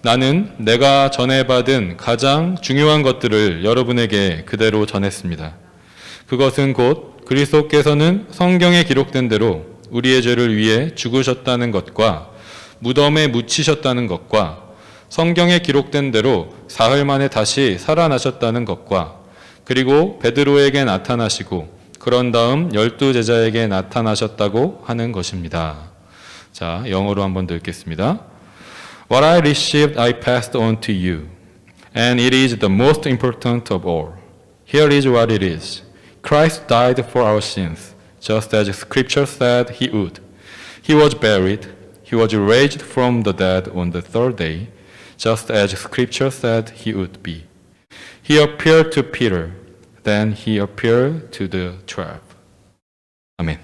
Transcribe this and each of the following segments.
나는 내가 전해받은 가장 중요한 것들을 여러분에게 그대로 전했습니다. 그것은 곧 그리스도께서는 성경에 기록된 대로 우리의 죄를 위해 죽으셨다는 것과 무덤에 묻히셨다는 것과 성경에 기록된 대로 사흘 만에 다시 살아나셨다는 것과 그리고 베드로에게 나타나시고 그런 다음 12제자에게 나타나셨다고 하는 것입니다. 자, 영어로 한번 더 읽겠습니다. What I received I passed on to you, and it is the most important of all. Here is what it is. Christ died for our sins, just as Scripture said he would. He was buried. He was raised from the dead on the third day, just as Scripture said he would be. He appeared to Peter, then he appeared to the 12. 아멘.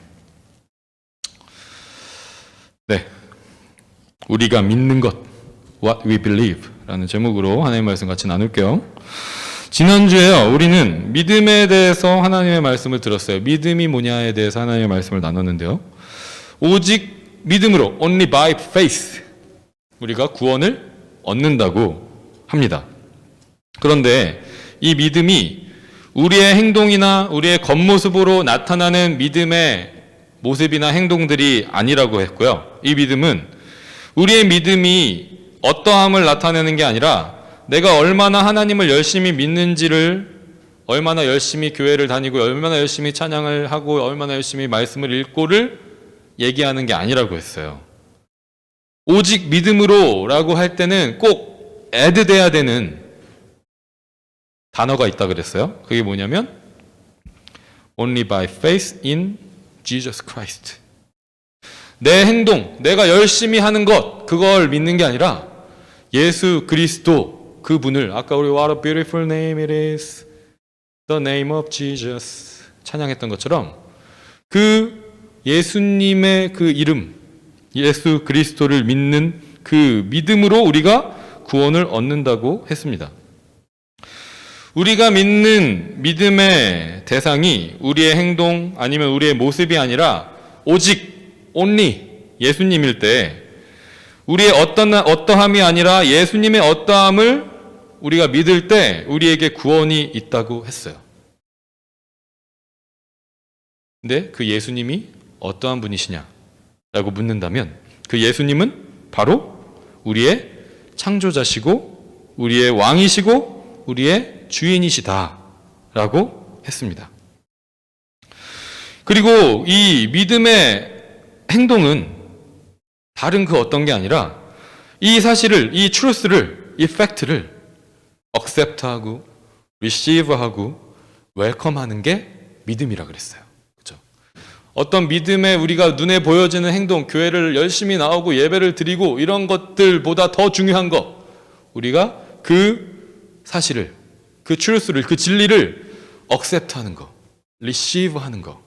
네, 우리가 믿는 것, What we believe 라는 제목으로 하나님의 말씀 같이 나눌게요. 지난주에요, 우리는 믿음에 대해서 하나님의 말씀을 들었어요. 믿음이 뭐냐에 대해서 하나님의 말씀을 나눴는데요. 오직 믿음으로, only by faith, 우리가 구원을 얻는다고 합니다. 그런데 이 믿음이 우리의 행동이나 우리의 겉모습으로 나타나는 믿음의 모습이나 행동들이 아니라고 했고요. 이 믿음은 우리의 믿음이 어떠함을 나타내는 게 아니라 내가 얼마나 하나님을 열심히 믿는지를, 얼마나 열심히 교회를 다니고 얼마나 열심히 찬양을 하고 얼마나 열심히 말씀을 읽고를 얘기하는 게 아니라고 했어요. 오직 믿음으로 라고 할 때는 꼭 add 돼야 되는 단어가 있다 그랬어요. 그게 뭐냐면 only by faith in Jesus Christ. 내 행동, 내가 열심히 하는 것, 그걸 믿는 게 아니라 예수 그리스도 그분을, 아까 우리 What a beautiful name it is, the name of Jesus 찬양했던 것처럼 그 예수님의 그 이름, 예수 그리스도를 믿는 그 믿음으로 우리가 구원을 얻는다고 했습니다. 우리가 믿는 믿음의 대상이 우리의 행동 아니면 우리의 모습이 아니라 오직 only 예수님일 때 우리의 어떠함이 아니라 예수님의 어떠함을 우리가 믿을 때 우리에게 구원이 있다고 했어요. 근데 그 예수님이 어떠한 분이시냐라고 묻는다면 그 예수님은 바로 우리의 창조자시고 우리의 왕이시고 우리의 주인이시다라고 했습니다. 그리고 이 믿음의 행동은 다른 그 어떤 게 아니라 이 사실을, 이 truth를, 이 fact를 accept하고 receive하고 welcome하는 게 믿음이라 그랬어요. 그렇죠? 어떤 믿음에 우리가 눈에 보여지는 행동, 교회를 열심히 나오고 예배를 드리고 이런 것들보다 더 중요한 거, 우리가 그 사실을, 그 truth를, 그 진리를 accept하는 거, receive하는 거,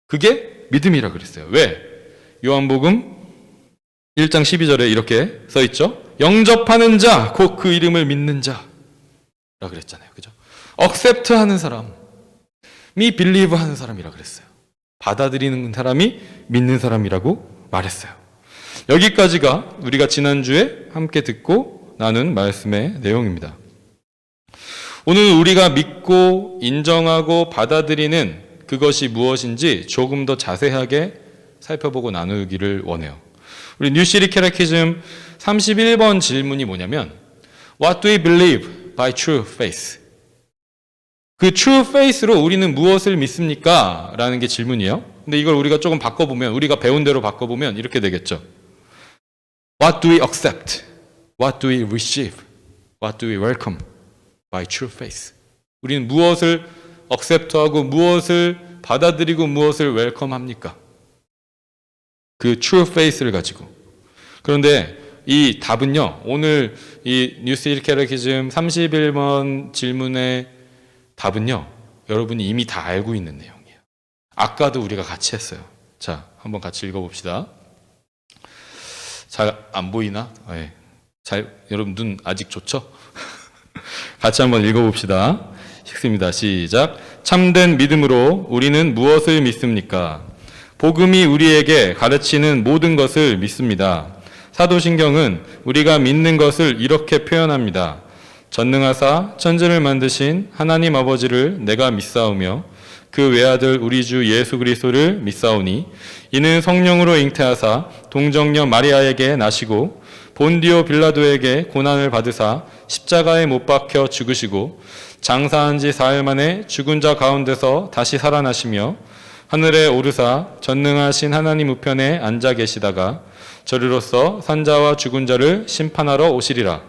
그게 믿음이라 그랬어요. 왜? 요한복음 1장 12절에 이렇게 써있죠. 영접하는 자, 곧 그 이름을 믿는 자라 그랬잖아요. 그죠? accept 하는 사람이 believe 하는 사람이라 그랬어요. 받아들이는 사람이 믿는 사람이라고 말했어요. 여기까지가 우리가 지난주에 함께 듣고 나눈 말씀의 내용입니다. 오늘 우리가 믿고 인정하고 받아들이는 그것이 무엇인지 조금 더 자세하게 살펴보고 나누기를 원해요. 우리 뉴시리 캐테키즘 31번 질문이 뭐냐면 What do we believe by true faith? 그 true faith로 우리는 무엇을 믿습니까? 라는 게 질문이에요. 근데 이걸 우리가 조금 바꿔보면, 우리가 배운 대로 바꿔보면 이렇게 되겠죠. What do we accept? What do we receive? What do we welcome by true faith? 우리는 무엇을 accept하고 무엇을 받아들이고 무엇을 welcome합니까? 그 true faith를 가지고. 그런데 이 답은요, 오늘 이 뉴시리 캐테키즘 31번 질문의 답은요, 여러분이 이미 다 알고 있는 내용이에요. 아까도 우리가 같이 했어요. 자, 한번 같이 읽어봅시다. 잘 안 보이나? 네. 여러분 눈 아직 좋죠? 같이 한번 읽어봅시다. 읽습니다. 시작. 참된 믿음으로 우리는 무엇을 믿습니까? 복음이 우리에게 가르치는 모든 것을 믿습니다. 사도신경은 우리가 믿는 것을 이렇게 표현합니다. 전능하사 천지를 만드신 하나님 아버지를 내가 믿사오며 그 외아들 우리 주 예수 그리스도를 믿사오니 이는 성령으로 잉태하사 동정녀 마리아에게 나시고 본디오 빌라도에게 고난을 받으사 십자가에 못 박혀 죽으시고 장사한 지 4일 만에 죽은 자 가운데서 다시 살아나시며 하늘에 오르사 전능하신 하나님 우편에 앉아 계시다가 저리로서 산자와 죽은 자를 심판하러 오시리라.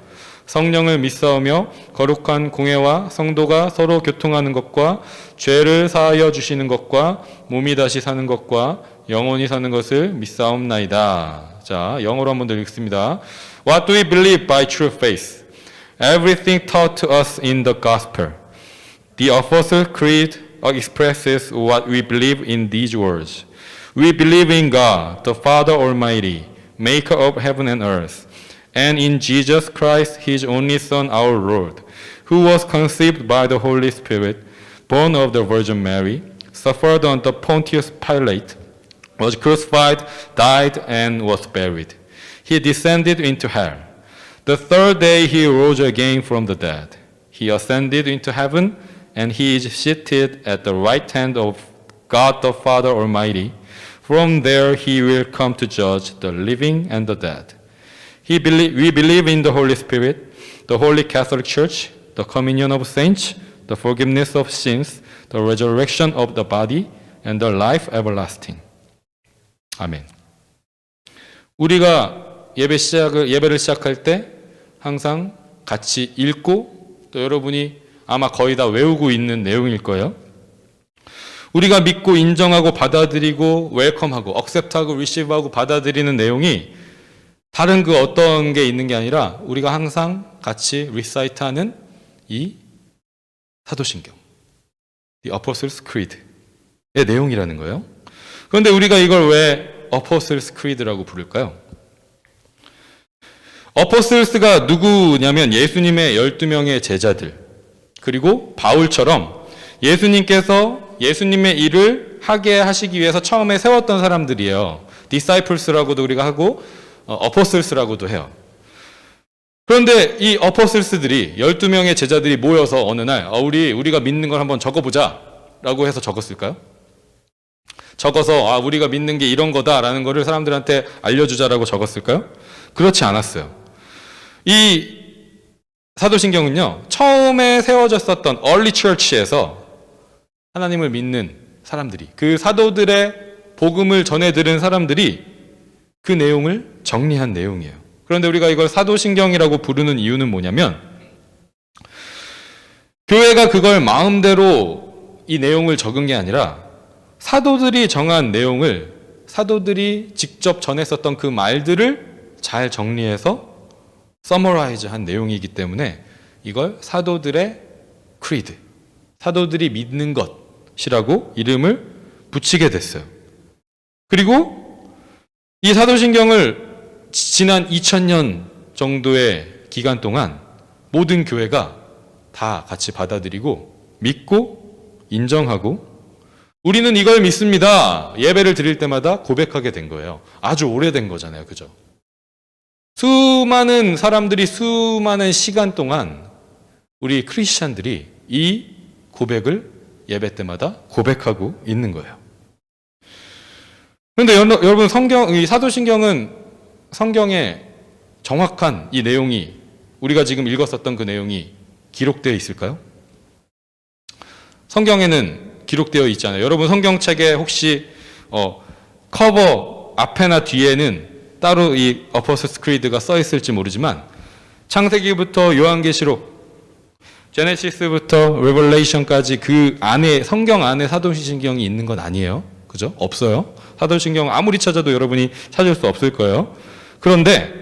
성령을 믿사오며 거룩한 공회와 성도가 서로 교통하는 것과 죄를 사하여 주시는 것과 몸이 다시 사는 것과 영원히 사는 것을 믿사옵나이다. 자, 영어로 한번 더 읽습니다. What do we believe by true faith? Everything taught to us in the gospel. The Apostles' Creed expresses what we believe in these words. We believe in God, the Father Almighty, maker of heaven and earth, and in Jesus Christ, his only Son, our Lord, who was conceived by the Holy Spirit, born of the Virgin Mary, suffered under Pontius Pilate, was crucified, died, and was buried. He descended into hell. The third day he rose again from the dead. He ascended into heaven, and he is seated at the right hand of God the Father Almighty. From there he will come to judge the living and the dead. We believe in the Holy Spirit, the Holy Catholic Church, the communion of saints, the forgiveness of sins, the resurrection of the body, and the life everlasting. 아멘. 우리가 예배를 시작할 때 항상 같이 읽고 또 여러분이 아마 거의 다 외우고 있는 내용일 거예요. 우리가 믿고 인정하고 받아들이고 웰컴하고 억셉트하고 리시브하고 받아들이는 내용이 다른 그 어떤 게 있는 게 아니라 우리가 항상 같이 리사이트하는 이 사도신경, The Apostles' Creed의 내용이라는 거예요. 그런데 우리가 이걸 왜 Apostles' Creed라고 부를까요? 어포슬스가 누구냐면 예수님의 12명의 제자들, 그리고 바울처럼 예수님께서 예수님의 일을 하게 하시기 위해서 처음에 세웠던 사람들이에요. 디사이플스라고도 우리가 하고 어포슬스라고도 해요. 그런데 이 어포슬스들이 12명의 제자들이 모여서 어느 날 우리가 믿는 걸 한번 적어보자 라고 해서 적었을까요? 적어서 우리가 믿는 게 이런 거다라는 거를 사람들한테 알려주자라고 적었을까요? 그렇지 않았어요. 이 사도신경은요, 처음에 세워졌었던 early church에서 하나님을 믿는 사람들이, 그 사도들의 복음을 전해 들은 사람들이 그 내용을 정리한 내용이에요. 그런데 우리가 이걸 사도신경이라고 부르는 이유는 뭐냐면, 교회가 그걸 마음대로 이 내용을 적은 게 아니라 사도들이 정한 내용을, 사도들이 직접 전했었던 그 말들을 잘 정리해서 서머라이즈 한 내용이기 때문에 이걸 사도들의 크리드, 사도들이 믿는 것이라고 이름을 붙이게 됐어요. 그리고 이 사도신경을 지난 2000년 정도의 기간 동안 모든 교회가 다 같이 받아들이고 믿고 인정하고 우리는 이걸 믿습니다. 예배를 드릴 때마다 고백하게 된 거예요. 아주 오래된 거잖아요. 그죠? 수많은 사람들이 수많은 시간 동안 우리 크리스찬들이 이 고백을 예배 때마다 고백하고 있는 거예요. 그런데 여러분, 이 사도신경은 성경에 정확한 이 내용이, 우리가 지금 읽었었던 그 내용이 기록되어 있을까요? 성경에는 기록되어 있잖아요. 여러분 성경책에 혹시 커버 앞에나 뒤에는 따로 이 어포슬스 크리드가 써 있을지 모르지만 창세기부터 요한계시록, 제네시스부터 레벨레이션까지 그 안에, 성경 안에 사도신경이 있는 건 아니에요. 그죠? 없어요. 사도신경 아무리 찾아도 여러분이 찾을 수 없을 거예요. 그런데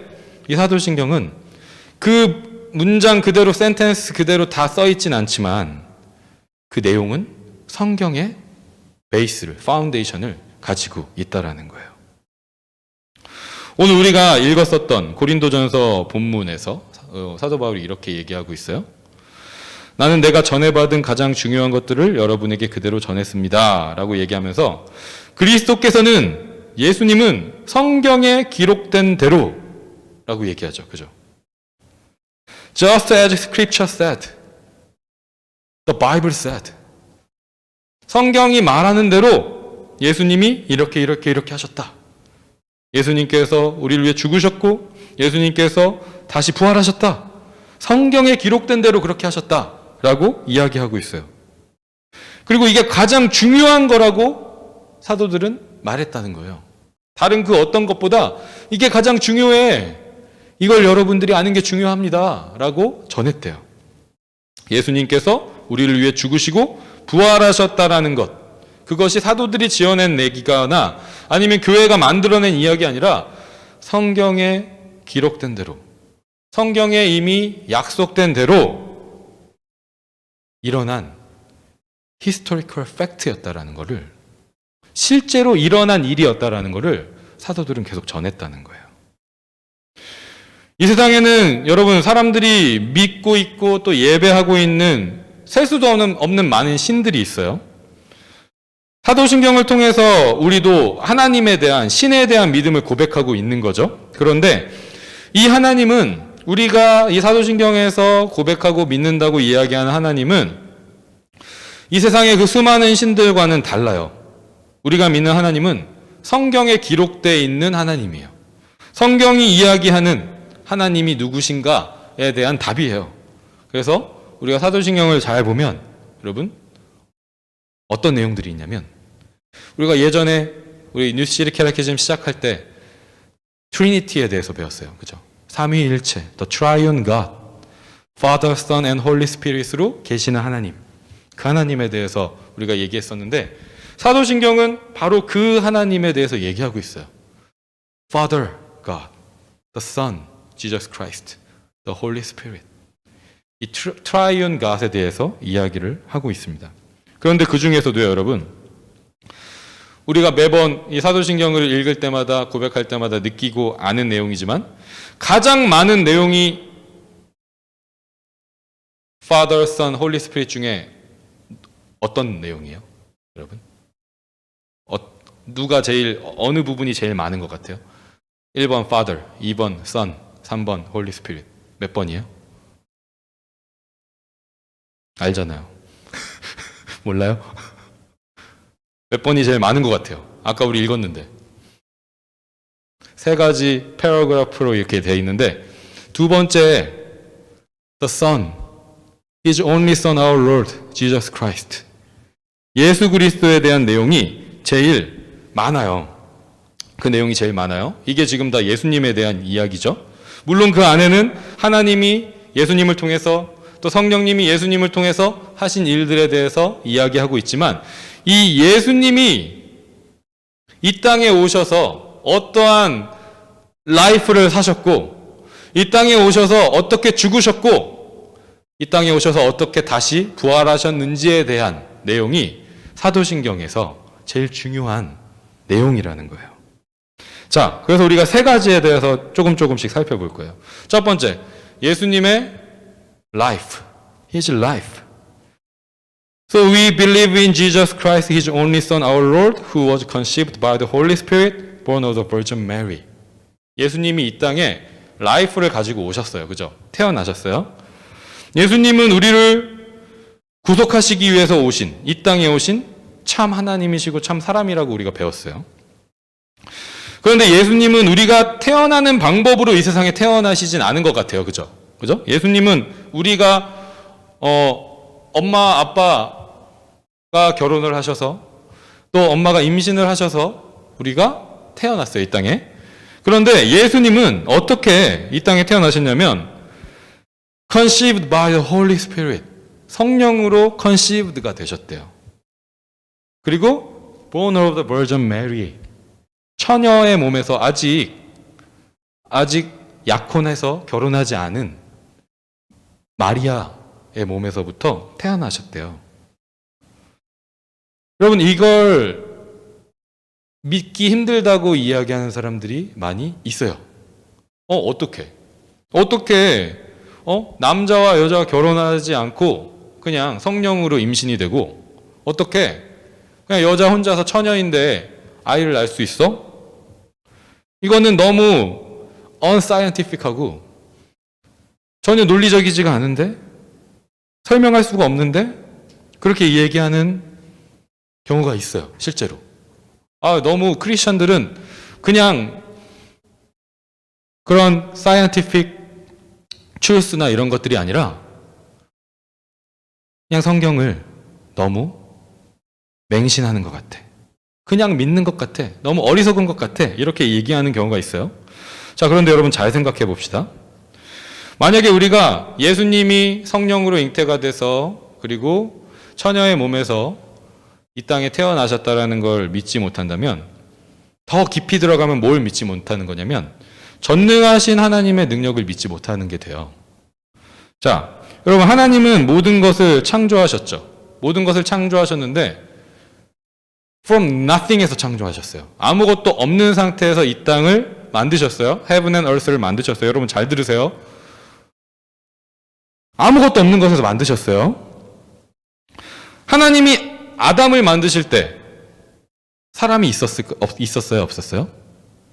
이 사도신경은 그 문장 그대로, 센텐스 그대로 다 써 있진 않지만 그 내용은 성경의 베이스를, 파운데이션을 가지고 있다라는 거예요. 오늘 우리가 읽었었던 고린도전서 본문에서 사도 바울이 이렇게 얘기하고 있어요. 나는 내가 전해받은 가장 중요한 것들을 여러분에게 그대로 전했습니다 라고 얘기하면서 그리스도께서는, 예수님은 성경에 기록된 대로 라고 얘기하죠. 그죠? Just as scripture said. The Bible said. 성경이 말하는 대로 예수님이 이렇게 하셨다. 예수님께서 우리를 위해 죽으셨고 예수님께서 다시 부활하셨다. 성경에 기록된 대로 그렇게 하셨다라고 이야기하고 있어요. 그리고 이게 가장 중요한 거라고 사도들은 말했다는 거예요. 다른 그 어떤 것보다 이게 가장 중요해. 이걸 여러분들이 아는 게 중요합니다. 라고 전했대요. 예수님께서 우리를 위해 죽으시고 부활하셨다라는 것. 그것이 사도들이 지어낸 얘기거나 아니면 교회가 만들어낸 이야기 아니라 성경에 기록된 대로, 성경에 이미 약속된 대로 일어난 historical fact였다라는 것을, 실제로 일어난 일이었다라는 것을 사도들은 계속 전했다는 거예요. 이 세상에는 여러분 사람들이 믿고 있고 또 예배하고 있는 셀 수도 없는 많은 신들이 있어요. 사도신경을 통해서 우리도 하나님에 대한, 신에 대한 믿음을 고백하고 있는 거죠. 그런데 이 하나님은, 우리가 이 사도신경에서 고백하고 믿는다고 이야기하는 하나님은 이 세상의 그 수많은 신들과는 달라요. 우리가 믿는 하나님은 성경에 기록되어 있는 하나님이에요. 성경이 이야기하는 하나님이 누구신가에 대한 답이에요. 그래서 우리가 사도신경을 잘 보면 여러분 어떤 내용들이 있냐면, 우리가 예전에 우리 뉴시리 캐테키즘 시작할 때 트리니티에 대해서 배웠어요. 그죠? 삼위일체, The Triune God, Father, Son and Holy Spirit으로 계시는 하나님. 그 하나님에 대해서 우리가 얘기했었는데 사도신경은 바로 그 하나님에 대해서 얘기하고 있어요. Father God, the Son, Jesus Christ, the Holy Spirit. 이 Triune God에 대해서 이야기를 하고 있습니다. 그런데 그 중에서도 여러분, 우리가 매번 이 사도신경을 읽을 때마다, 고백할 때마다 느끼고 아는 내용이지만 가장 많은 내용이 Father, Son, Holy Spirit 중에 어떤 내용이에요? 여러분? 누가 제일, 어느 부분이 제일 많은 것 같아요? 1번 Father, 2번 Son, 3번 Holy Spirit. 몇 번이에요? 알잖아요. 몰라요? 몇 번이 제일 많은 것 같아요? 아까 우리 읽었는데. 세 가지 패러그래프로 이렇게 되어 있는데, 두 번째, The Son, His only Son, our Lord, Jesus Christ. 예수 그리스도에 대한 내용이 제일 많아요. 그 내용이 제일 많아요. 이게 지금 다 예수님에 대한 이야기죠. 물론 그 안에는 하나님이 예수님을 통해서, 또 성령님이 예수님을 통해서 하신 일들에 대해서 이야기하고 있지만, 이 예수님이 이 땅에 오셔서 어떠한 라이프를 사셨고, 이 땅에 오셔서 어떻게 죽으셨고, 이 땅에 오셔서 어떻게 다시 부활하셨는지에 대한 내용이 사도신경에서 제일 중요한 내용이라는 거예요. 자, 그래서 우리가 세 가지에 대해서 조금씩 살펴볼 거예요. 첫 번째, 예수님의 life, His life. So we believe in Jesus Christ, His only Son, our Lord, who was conceived by the Holy Spirit, born of the Virgin Mary. 예수님이 이 땅에 라이프를 가지고 오셨어요. 그죠? 태어나셨어요. 예수님은 우리를 구속하시기 위해서 오신, 이 땅에 오신 참 하나님이시고 참 사람이라고 우리가 배웠어요. 그런데 예수님은 우리가 태어나는 방법으로 이 세상에 태어나시진 않은 것 같아요. 그죠? 그죠? 예수님은 우리가 엄마 아빠가 결혼을 하셔서, 또 엄마가 임신을 하셔서 우리가 태어났어요, 이 땅에. 그런데 예수님은 어떻게 이 땅에 태어나셨냐면 conceived by the Holy Spirit, 성령으로 conceived가 되셨대요. 그리고 born of the Virgin Mary, 처녀의 몸에서 아직 약혼해서 결혼하지 않은 마리아의 몸에서부터 태어나셨대요. 여러분, 이걸 믿기 힘들다고 이야기하는 사람들이 많이 있어요. 어떻게 남자와 여자가 결혼하지 않고 그냥 성령으로 임신이 되고, 어떻게 그냥 여자 혼자서 처녀인데 아이를 낳을 수 있어? 이거는 너무 unscientific하고 전혀 논리적이지가 않은데 설명할 수가 없는데 그렇게 얘기하는 경우가 있어요. 실제로. 너무 크리스천들은 그냥 그런 scientific truth나 이런 것들이 아니라 그냥 성경을 너무 맹신하는 것 같아. 그냥 믿는 것 같아. 너무 어리석은 것 같아. 이렇게 얘기하는 경우가 있어요. 자, 그런데 여러분 잘 생각해 봅시다. 만약에 우리가 예수님이 성령으로 잉태가 돼서 그리고 처녀의 몸에서 이 땅에 태어나셨다라는 걸 믿지 못한다면 더 깊이 들어가면 뭘 믿지 못하는 거냐면 전능하신 하나님의 능력을 믿지 못하는 게 돼요. 자, 여러분 하나님은 모든 것을 창조하셨죠. 모든 것을 창조하셨는데 from nothing에서 창조하셨어요. 아무것도 없는 상태에서 이 땅을 만드셨어요. Heaven and Earth를 만드셨어요. 여러분 잘 들으세요. 아무것도 없는 것에서 만드셨어요. 하나님이 아담을 만드실 때 사람이 있었어요? 없었어요?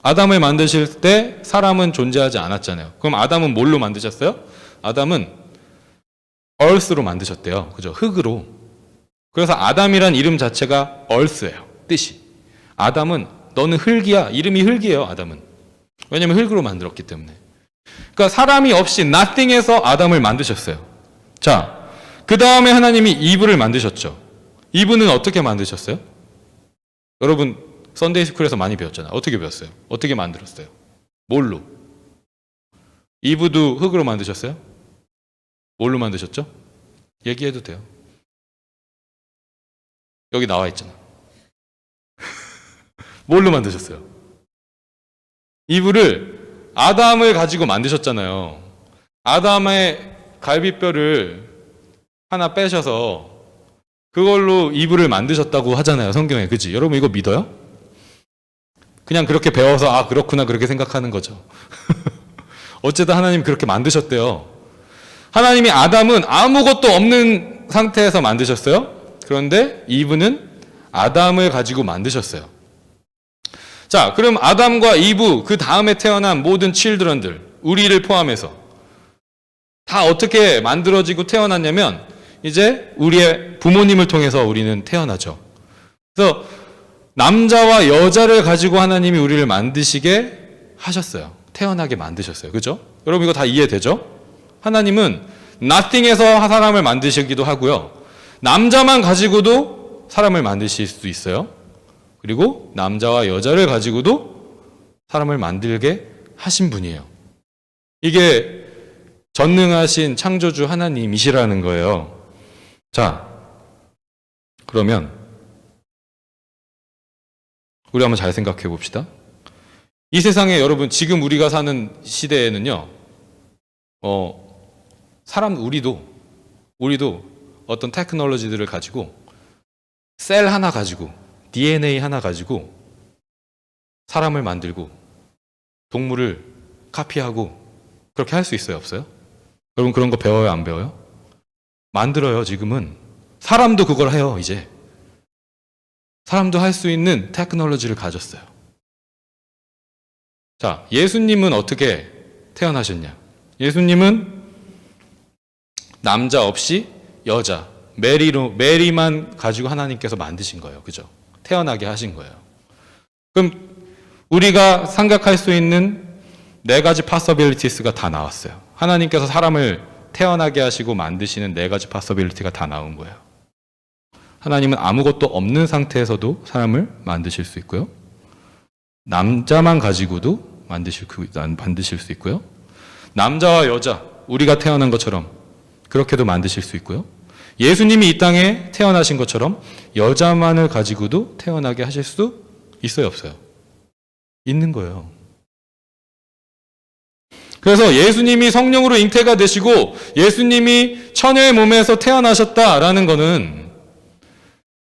아담을 만드실 때 사람은 존재하지 않았잖아요. 그럼 아담은 뭘로 만드셨어요? 아담은 earth로 만드셨대요. 그죠? 흙으로. 그래서 아담이란 이름 자체가 earth예요. 뜻이. 아담은 너는 흙이야. 이름이 흙이에요. 아담은. 왜냐하면 흙으로 만들었기 때문에. 그러니까 사람이 없이 nothing에서 아담을 만드셨어요. 자, 그 다음에 하나님이 이브를 만드셨죠. 이브는 어떻게 만드셨어요? 여러분 썬데이 스쿨에서 많이 배웠잖아요. 어떻게 배웠어요? 어떻게 만들었어요? 뭘로? 이브도 흙으로 만드셨어요? 뭘로 만드셨죠? 얘기해도 돼요. 여기 나와 있잖아. 뭘로 만드셨어요? 이브를 아담을 가지고 만드셨잖아요. 아담의 갈비뼈를 하나 빼셔서 그걸로 이브를 만드셨다고 하잖아요. 성경에. 그치? 여러분 이거 믿어요? 그냥 그렇게 배워서 그렇구나 그렇게 생각하는 거죠. 어쨌든 하나님 그렇게 만드셨대요. 하나님이 아담은 아무것도 없는 상태에서 만드셨어요. 그런데 이브는 아담을 가지고 만드셨어요. 자, 그럼 아담과 이브 그 다음에 태어난 모든 children들, 우리를 포함해서 다 어떻게 만들어지고 태어났냐면 이제 우리의 부모님을 통해서 우리는 태어나죠. 그래서 남자와 여자를 가지고 하나님이 우리를 만드시게 하셨어요. 태어나게 만드셨어요. 그죠? 여러분 이거 다 이해되죠? 하나님은 nothing에서 사람을 만드시기도 하고요. 남자만 가지고도 사람을 만드실 수 있어요. 그리고 남자와 여자를 가지고도 사람을 만들게 하신 분이에요. 이게 전능하신 창조주 하나님이시라는 거예요. 자, 그러면 우리 한번 잘 생각해 봅시다. 이 세상에 여러분 지금 우리가 사는 시대에는요, 우리도 어떤 테크놀로지들을 가지고 셀 하나 가지고 DNA 하나 가지고 사람을 만들고 동물을 카피하고 그렇게 할 수 있어요? 없어요? 여러분 그런 거 배워요? 안 배워요? 만들어요. 지금은 사람도 그걸 해요. 이제 사람도 할 수 있는 테크놀로지를 가졌어요. 자, 예수님은 어떻게 태어나셨냐? 예수님은 남자 없이 여자 메리만 가지고 하나님께서 만드신 거예요. 그죠? 태어나게 하신 거예요. 그럼 우리가 생각할 수 있는 4가지 possibilities가 다 나왔어요. 하나님께서 사람을 태어나게 하시고 만드시는 4가지 possibility가 다 나온 거예요. 하나님은 아무것도 없는 상태에서도 사람을 만드실 수 있고요. 남자만 가지고도 만드실 수 있고요. 남자와 여자, 우리가 태어난 것처럼 그렇게도 만드실 수 있고요. 예수님이 이 땅에 태어나신 것처럼 여자만을 가지고도 태어나게 하실 수 있어요, 없어요? 있는 거예요. 그래서 예수님이 성령으로 잉태가 되시고 예수님이 처녀의 몸에서 태어나셨다라는 거는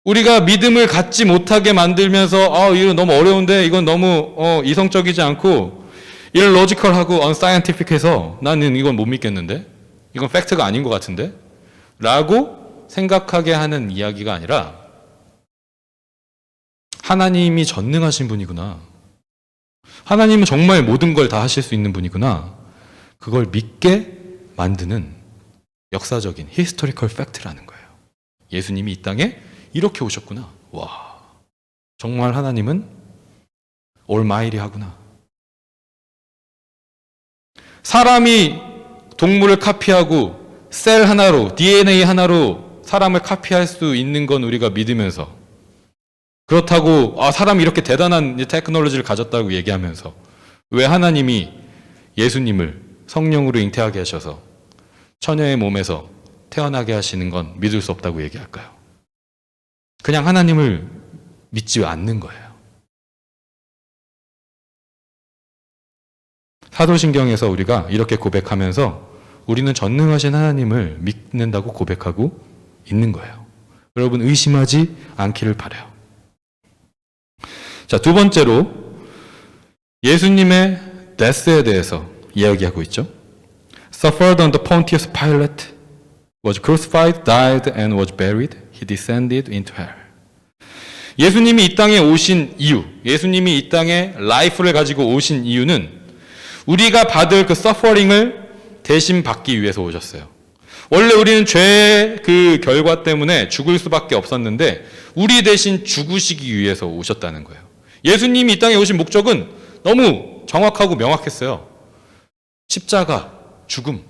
우리가 믿음을 갖지 못하게 만들면서 이건 너무 어려운데 이건 너무 이성적이지 않고 일로지컬하고 unscientific해서 나는 이건 못 믿겠는데 이건 팩트가 아닌 것 같은데 라고 생각하게 하는 이야기가 아니라 하나님이 전능하신 분이구나. 하나님은 정말 모든 걸 다 하실 수 있는 분이구나. 그걸 믿게 만드는 역사적인 히스토리컬 팩트라는 거예요. 예수님이 이 땅에 이렇게 오셨구나. 와, 정말 하나님은 올마이리하구나. 사람이 동물을 카피하고 셀 하나로, DNA 하나로 사람을 카피할 수 있는 건 우리가 믿으면서, 그렇다고 사람이 이렇게 대단한 테크놀로지를 가졌다고 얘기하면서 왜 하나님이 예수님을 성령으로 잉태하게 하셔서 처녀의 몸에서 태어나게 하시는 건 믿을 수 없다고 얘기할까요? 그냥 하나님을 믿지 않는 거예요. 사도신경에서 우리가 이렇게 고백하면서 우리는 전능하신 하나님을 믿는다고 고백하고 있는 거예요. 여러분 의심하지 않기를 바라요. 자, 두 번째로 예수님의 데스에 대해서 이야기하고 있죠. Suffered under Pontius Pilate, was crucified, died, and was buried. He descended into hell. 예수님이 이 땅에 오신 이유, 예수님이 이 땅에 라이프를 가지고 오신 이유는 우리가 받을 그 서퍼링을 대신 받기 위해서 오셨어요. 원래 우리는 죄의 그 결과 때문에 죽을 수밖에 없었는데 우리 대신 죽으시기 위해서 오셨다는 거예요. 예수님이 이 땅에 오신 목적은 너무 정확하고 명확했어요. 십자가, 죽음,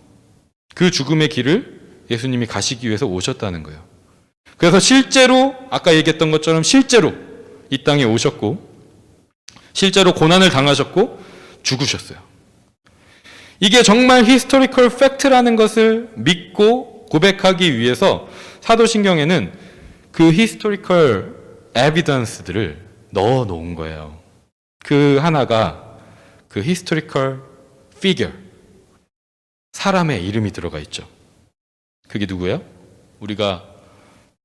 그 죽음의 길을 예수님이 가시기 위해서 오셨다는 거예요. 그래서 실제로 아까 얘기했던 것처럼 실제로 이 땅에 오셨고 실제로 고난을 당하셨고 죽으셨어요. 이게 정말 히스토리컬 팩트라는 것을 믿고 고백하기 위해서 사도신경에는 그 히스토리컬 에비던스들을 넣어 놓은 거예요. 그 하나가 그 히스토리컬 피겨, 사람의 이름이 들어가 있죠. 그게 누구예요? 우리가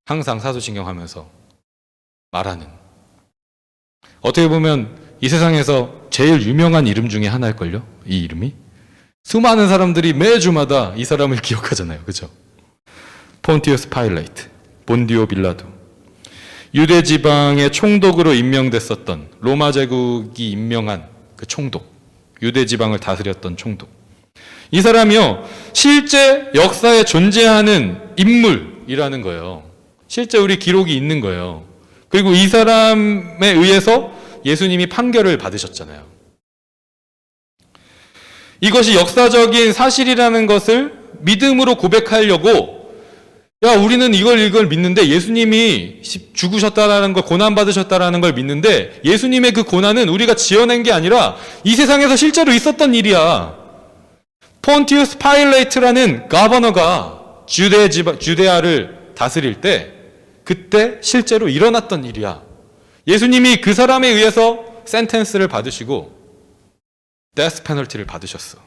항상 사도신경 하면서 말하는, 어떻게 보면 이 세상에서 제일 유명한 이름 중에 하나일걸요? 이 이름이? 수많은 사람들이 매주마다 이 사람을 기억하잖아요. 그죠? 폰티우스 파일레이트, 본디오 빌라도. 유대 지방의 총독으로 임명됐었던, 로마 제국이 임명한 그 총독, 유대 지방을 다스렸던 총독. 이 사람이요, 실제 역사에 존재하는 인물이라는 거예요. 실제 우리 기록이 있는 거예요. 그리고 이 사람에 의해서 예수님이 판결을 받으셨잖아요. 이것이 역사적인 사실이라는 것을 믿음으로 고백하려고, 야, 우리는 이걸 믿는데 예수님이 죽으셨다라는 걸, 고난받으셨다라는 걸 믿는데 예수님의 그 고난은 우리가 지어낸 게 아니라 이 세상에서 실제로 있었던 일이야. 폰티우스 파일레이트라는 가버너가 주데아를 다스릴 때 그때 실제로 일어났던 일이야. 예수님이 그 사람에 의해서 센텐스를 받으시고 데스 페널티를 받으셨어.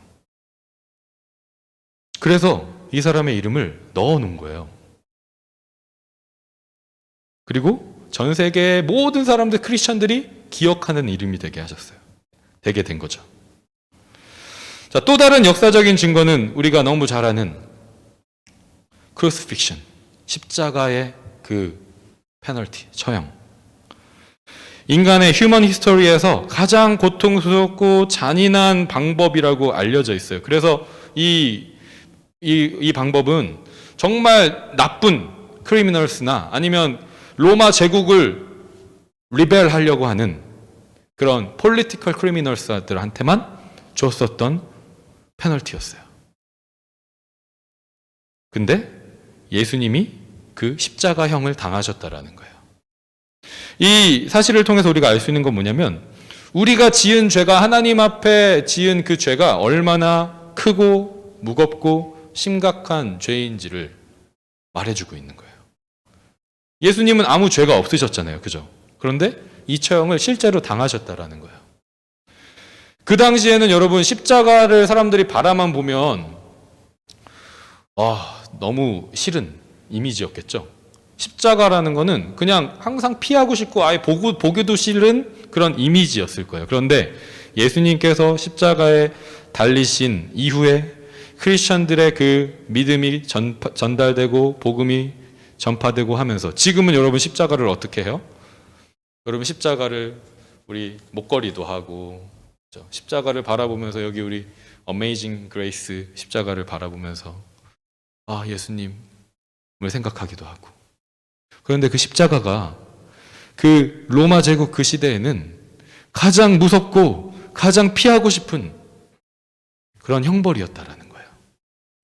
그래서 이 사람의 이름을 넣어 놓은 거예요. 그리고 전 세계의 모든 사람들, 크리스천들이 기억하는 이름이 되게 하셨어요. 되게 된 거죠. 자, 또 다른 역사적인 증거는 우리가 너무 잘 아는 크루시픽션, 십자가의 그 페널티, 처형. 인간의 휴먼 히스토리에서 가장 고통스럽고 잔인한 방법이라고 알려져 있어요. 그래서 이 방법은 정말 나쁜 크리미널스나 아니면 로마 제국을 리벨하려고 하는 그런 폴리티컬 크리미널스들한테만 줬었던 페널티였어요. 근데 예수님이 그 십자가형을 당하셨다라는 거예요. 이 사실을 통해서 우리가 알 수 있는 건 뭐냐면 우리가 지은 죄가, 하나님 앞에 지은 그 죄가 얼마나 크고 무겁고 심각한 죄인지를 말해주고 있는 거예요. 예수님은 아무 죄가 없으셨잖아요. 그죠? 그런데 이 처형을 실제로 당하셨다라는 거예요. 그 당시에는 여러분 십자가를 사람들이 바라만 보면 너무 싫은 이미지였겠죠. 십자가라는 거는 그냥 항상 피하고 싶고 아예 보기도 싫은 그런 이미지였을 거예요. 그런데 예수님께서 십자가에 달리신 이후에 크리스천들의 그 믿음이 전달되고 복음이 전파되고 하면서 지금은 여러분 십자가를 어떻게 해요? 여러분 십자가를 우리 목걸이도 하고 십자가를 바라보면서 여기 우리 어메이징 그레이스 십자가를 바라보면서 예수님을 생각하기도 하고. 그런데 그 십자가가 그 로마 제국 그 시대에는 가장 무섭고 가장 피하고 싶은 그런 형벌이었다라는 거예요.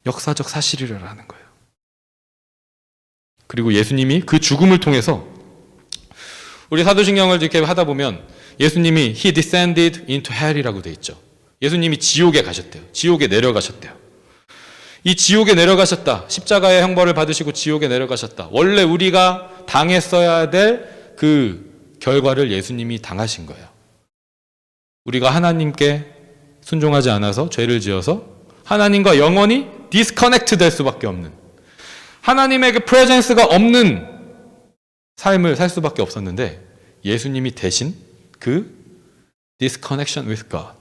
역사적 사실이라는 거예요. 그리고 예수님이 그 죽음을 통해서 우리 사도신경을 이렇게 하다 보면 예수님이 He descended into hell이라고 돼 있죠. 예수님이 지옥에 가셨대요. 지옥에 내려가셨대요. 이 지옥에 내려가셨다. 십자가의 형벌을 받으시고 지옥에 내려가셨다. 원래 우리가 당했어야 될 그 결과를 예수님이 당하신 거예요. 우리가 하나님께 순종하지 않아서 죄를 지어서 하나님과 영원히 디스커넥트 될 수밖에 없는, 하나님의 그 프레젠스가 없는 삶을 살 수밖에 없었는데 예수님이 대신 그 disconnection with God,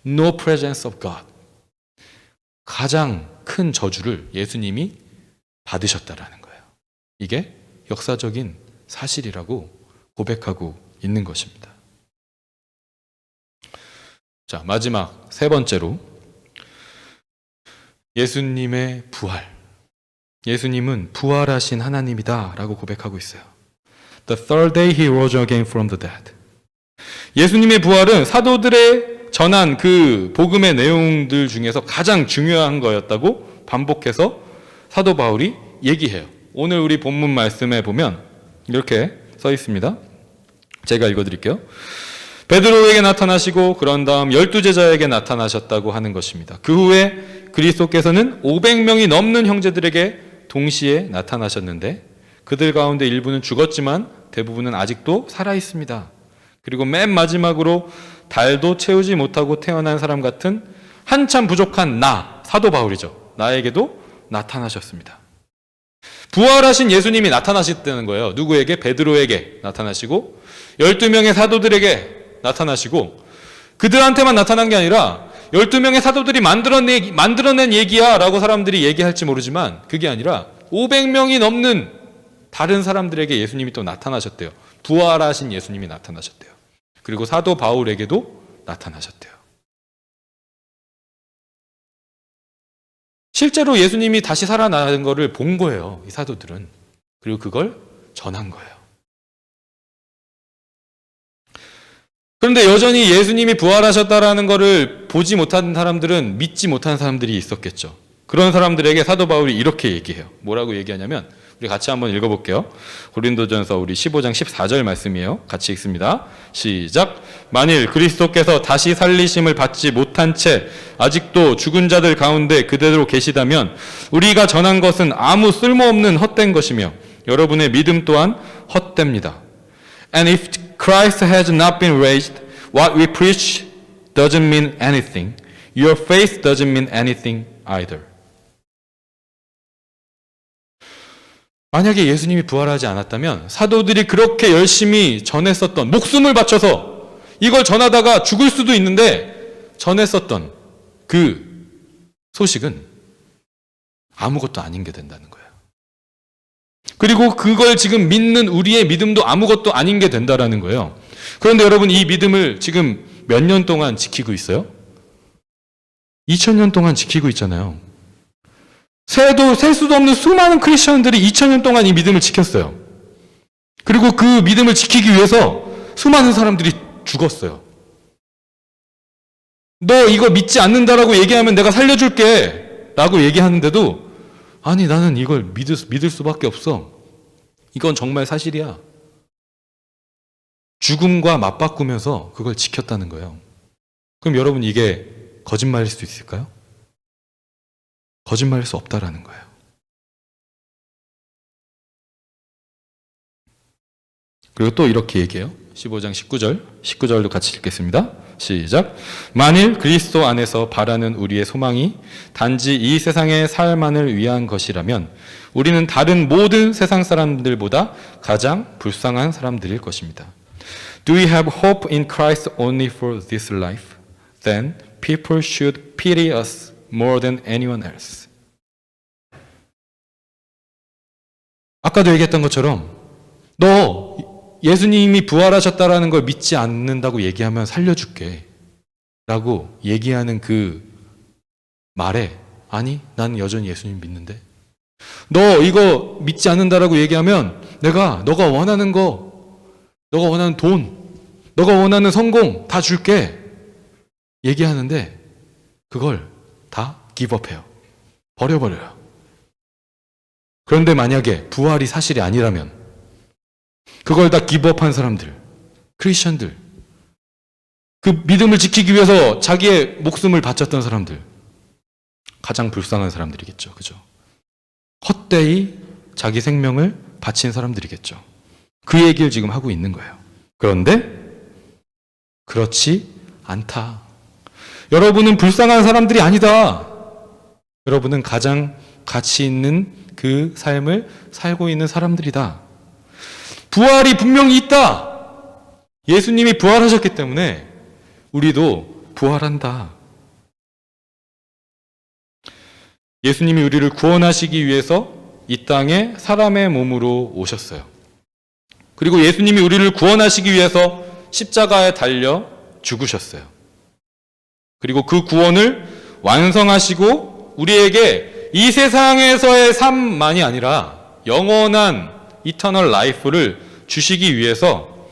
no presence of God, 가장 큰 저주를 예수님이 받으셨다라는 거예요. 이게 역사적인 사실이라고 고백하고 있는 것입니다. 자, 마지막 세 번째로 예수님의 부활. 예수님은 부활하신 하나님이다 라고 고백하고 있어요. The third day he rose again from the dead. 예수님의 부활은 사도들의 전한 그 복음의 내용들 중에서 가장 중요한 거였다고 반복해서 사도 바울이 얘기해요. 오늘 우리 본문 말씀에 보면 이렇게 써 있습니다. 제가 읽어드릴게요. 베드로에게 나타나시고 그런 다음 12제자에게 나타나셨다고 하는 것입니다. 그 후에 그리스도께서는 500명이 넘는 형제들에게 동시에 나타나셨는데 그들 가운데 일부는 죽었지만 대부분은 아직도 살아 있습니다. 그리고 맨 마지막으로 달도 채우지 못하고 태어난 사람 같은 한참 부족한 사도 바울이죠. 나에게도 나타나셨습니다. 부활하신 예수님이 나타나셨다는 거예요. 누구에게? 베드로에게 나타나시고 12명의 사도들에게 나타나시고, 그들한테만 나타난 게 아니라 12명의 사도들이 만들어낸 얘기야 라고 사람들이 얘기할지 모르지만 그게 아니라 500명이 넘는 다른 사람들에게 예수님이 또 나타나셨대요. 부활하신 예수님이 나타나셨대요. 그리고 사도 바울에게도 나타나셨대요. 실제로 예수님이 다시 살아나는 것을 본 거예요, 이 사도들은. 그리고 그걸 전한 거예요. 그런데 여전히 예수님이 부활하셨다라는 것을 보지 못한 사람들은, 믿지 못한 사람들이 있었겠죠. 그런 사람들에게 사도 바울이 이렇게 얘기해요. 뭐라고 얘기하냐면, 우리 같이 한번 읽어볼게요. 고린도전서 우리 15장 14절 말씀이에요. 같이 읽습니다. 시작. 만일 그리스도께서 다시 살리심을 받지 못한 채 아직도 죽은 자들 가운데 그대로 계시다면 우리가 전한 것은 아무 쓸모없는 헛된 것이며 여러분의 믿음 또한 헛됩니다. And if Christ has not been raised, what we preach doesn't mean anything. Your faith doesn't mean anything either. 만약에 예수님이 부활하지 않았다면 사도들이 그렇게 열심히 전했었던, 목숨을 바쳐서 이걸 전하다가 죽을 수도 있는데 전했었던 그 소식은 아무것도 아닌 게 된다는 거예요. 그리고 그걸 지금 믿는 우리의 믿음도 아무것도 아닌 게 된다라는 거예요. 그런데 여러분, 이 믿음을 지금 몇 년 동안 지키고 있어요? 2000년 동안 지키고 있잖아요. 셀 수도 없는 수많은 크리스천들이 2000년 동안 이 믿음을 지켰어요. 그리고 그 믿음을 지키기 위해서 수많은 사람들이 죽었어요. 너 이거 믿지 않는다라고 얘기하면 내가 살려줄게 라고 얘기하는데도, 아니 나는 이걸 믿을 수밖에 없어. 이건 정말 사실이야. 죽음과 맞바꾸면서 그걸 지켰다는 거예요. 그럼 여러분, 이게 거짓말일 수 있을까요? 거짓말일 수 없다라는 거예요. 그리고 또 이렇게 얘기해요. 15장 19절도 같이 읽겠습니다. 시작. 만일 그리스도 안에서 바라는 우리의 소망이 단지 이 세상의 삶만을 위한 것이라면 우리는 다른 모든 세상 사람들보다 가장 불쌍한 사람들일 것입니다. Do we have hope in Christ only for this life? Then people should pity us more than anyone else. 아까도 얘기했던 것처럼 너 예수님이 부활하셨다라는 걸 믿지 않는다고 얘기하면 살려줄게. 라고 얘기하는 그 말에 아니, 난 여전히 예수님 믿는데. 너 이거 믿지 않는다라고 얘기하면 내가 너가 원하는 거, 너가 원하는 돈, 너가 원하는 성공 다 줄게. 얘기하는데 그걸 다 기브업해요. 버려버려요. 그런데 만약에 부활이 사실이 아니라면 그걸 다 기브업한 사람들, 크리스천들, 그 믿음을 지키기 위해서 자기의 목숨을 바쳤던 사람들, 가장 불쌍한 사람들이겠죠. 그죠? 헛되이 자기 생명을 바친 사람들이겠죠. 그 얘기를 지금 하고 있는 거예요. 그런데 그렇지 않다. 여러분은 불쌍한 사람들이 아니다. 여러분은 가장 가치 있는 그 삶을 살고 있는 사람들이다. 부활이 분명히 있다. 예수님이 부활하셨기 때문에 우리도 부활한다. 예수님이 우리를 구원하시기 위해서 이 땅에 사람의 몸으로 오셨어요. 그리고 예수님이 우리를 구원하시기 위해서 십자가에 달려 죽으셨어요. 그리고 그 구원을 완성하시고 우리에게 이 세상에서의 삶만이 아니라 영원한 이터널 라이프를 주시기 위해서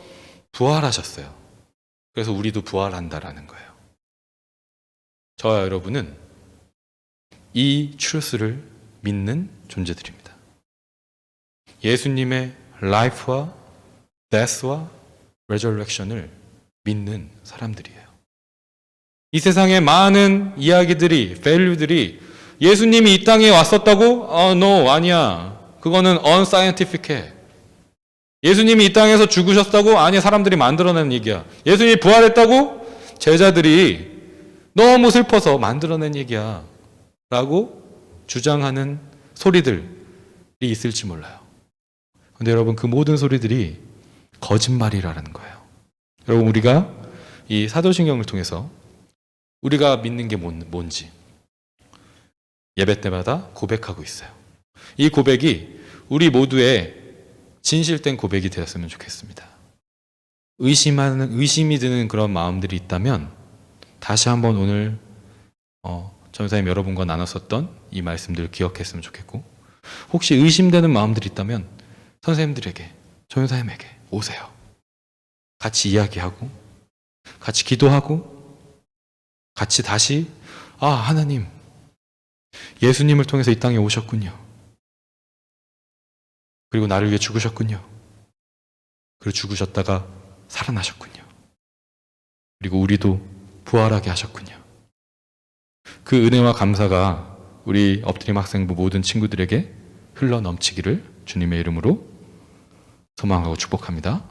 부활하셨어요. 그래서 우리도 부활한다라는 거예요. 저와 여러분은 이 트루스를 믿는 존재들입니다. 예수님의 라이프와 데스와 레저렉션을 믿는 사람들이에요. 이 세상의 많은 이야기들이, 밸류들이 예수님이 이 땅에 왔었다고? No, 아니야. 그거는 unscientific해. 예수님이 이 땅에서 죽으셨다고? 아니, 사람들이 만들어낸 얘기야. 예수님이 부활했다고? 제자들이 너무 슬퍼서 만들어낸 얘기야. 라고 주장하는 소리들이 있을지 몰라요. 근데 여러분, 그 모든 소리들이 거짓말이라는 거예요. 여러분, 우리가 이 사도신경을 통해서 우리가 믿는 게 뭔지 예배 때마다 고백하고 있어요. 이 고백이 우리 모두의 진실된 고백이 되었으면 좋겠습니다. 의심이 드는 그런 마음들이 있다면 다시 한번 오늘 전사님 여러분과 나눴었던 이 말씀들을 기억했으면 좋겠고, 혹시 의심되는 마음들이 있다면 선생님들에게, 전사님에게 오세요. 같이 이야기하고 같이 기도하고 같이 다시 하나님, 예수님을 통해서 이 땅에 오셨군요. 그리고 나를 위해 죽으셨군요. 그리고 죽으셨다가 살아나셨군요. 그리고 우리도 부활하게 하셨군요. 그 은혜와 감사가 우리 엎드림 학생부 모든 친구들에게 흘러 넘치기를 주님의 이름으로 소망하고 축복합니다.